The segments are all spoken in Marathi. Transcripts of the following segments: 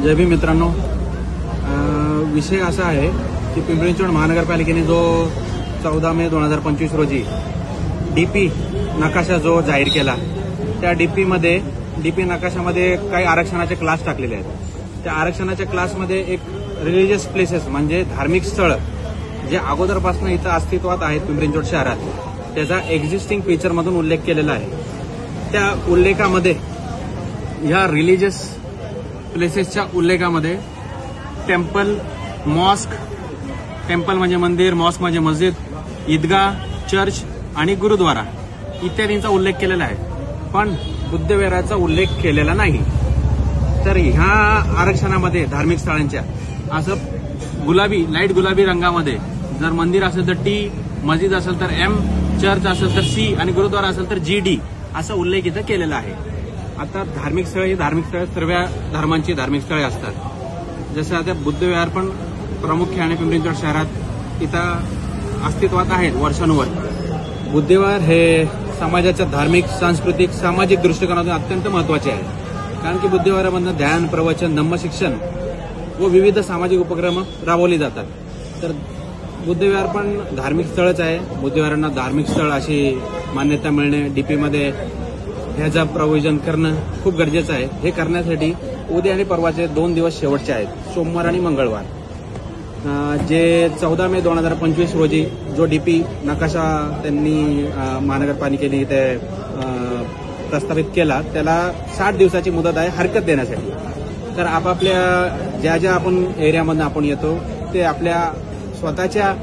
जय भीम मित्रांनो, विषय असा आहे की पिंपरी चिंचवड महानगरपालिकेने जो 14 मे 2025 रोजी डीपी नकाशा जो जाहीर केला, त्या डीपी नकाशामध्ये काही आरक्षणाचे क्लास टाकलेले आहेत। त्या आरक्षणाच्या क्लासमध्ये एक रिलिजियस प्लेसेस म्हणजे धार्मिक स्थळ जे अगोदरपासून इथं अस्तित्वात आहेत पिंपरी चिंचवड शहरात, त्याचा एक्झिस्टिंग फीचरमधून उल्लेख केलेला आहे। त्या उल्लेखामध्ये या रिलिजियस प्लेसेसच्या उल्लेखामध्ये टेम्पल, मॉस्क, टेम्पल म्हणजे मंदिर, मॉस्क म्हणजे मस्जिद, ईदगाह, चर्च आणि गुरुद्वारा इत्यादींचा उल्लेख केलेला आहे, पण बुद्धविहाराचा उल्लेख केलेला नाही। तर ह्या आरक्षणामध्ये धार्मिक स्थळांच्या असं गुलाबी, लाईट गुलाबी रंगामध्ये जर मंदिर असेल तर टी, मस्जिद असेल तर एम, चर्च असेल तर सी आणि गुरुद्वारा असेल तर GD असा उल्लेख इथं केलेला आहे। आता धार्मिक स्थळ ही धार्मिक स्थळ सर्व धर्मांची धार्मिक स्थळे असतात। जसं आता बुद्धविहार पण प्रामुख्याने पिंपरी चिंचवड शहरात इथं अस्तित्वात आहेत वर्षानुवर्ष। बुद्धविहार हे समाजाच्या धार्मिक, सांस्कृतिक, सामाजिक दृष्टिकोनातून अत्यंत महत्वाचे आहे, कारण की बुद्धविहारामधून ध्यान, प्रवचन, धम्मशिक्षण व विविध सामाजिक उपक्रम राबवले जातात। तर बुद्धविहार पण धार्मिक स्थळच आहे। बुद्धविहारांना धार्मिक स्थळ अशी मान्यता मिळणे, डीपीमध्ये ह्याचं प्रोव्हिजन करणं खूप गरजेचं आहे। हे करण्यासाठी उद्या आणि परवाचे 2 दिवस शेवटचे आहेत, सोमवार आणि मंगळवार। जे 14 मे 2025 रोजी जो डीपी नकाशा त्यांनी महानगरपालिकेने ते प्रस्तावित केला, त्याला 60 दिवसाची मुदत आहे हरकत देण्यासाठी। तर आपापल्या ज्या आपण एरियामधून आपण येतो ते आपल्या स्वतःच्या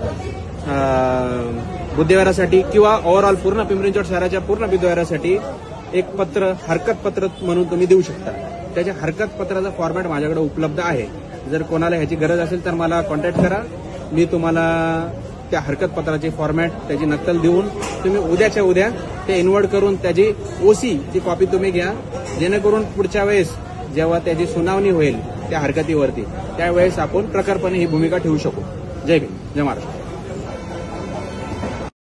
बुद्धविहारासाठी किंवा ओव्हरऑल पूर्ण पिंपरी चिंचवड शहराच्या पूर्ण बुद्धविहारासाठी एक पत्र, हरकत पत्र म्हणून तुम्ही देऊ शकता। त्याच्या हरकत पत्राचा फॉर्मॅट माझ्याकडे उपलब्ध आहे। जर कोणाला ह्याची गरज असेल तर मला कॉन्टॅक्ट करा, मी तुम्हाला त्या हरकत पत्राची फॉर्मॅट, त्याची नक्कल देऊन तुम्ही उद्याच्या उद्या ते इन्व्हर्ट करून त्याची OC ची कॉपी तुम्ही घ्या, जेणेकरून पुढच्या वेळेस जेव्हा त्याची सुनावणी होईल त्या हरकतीवरती, त्यावेळेस आपण प्रखरपणे ही भूमिका ठेवू शकू। जय भीम, जय महाराष्ट्र।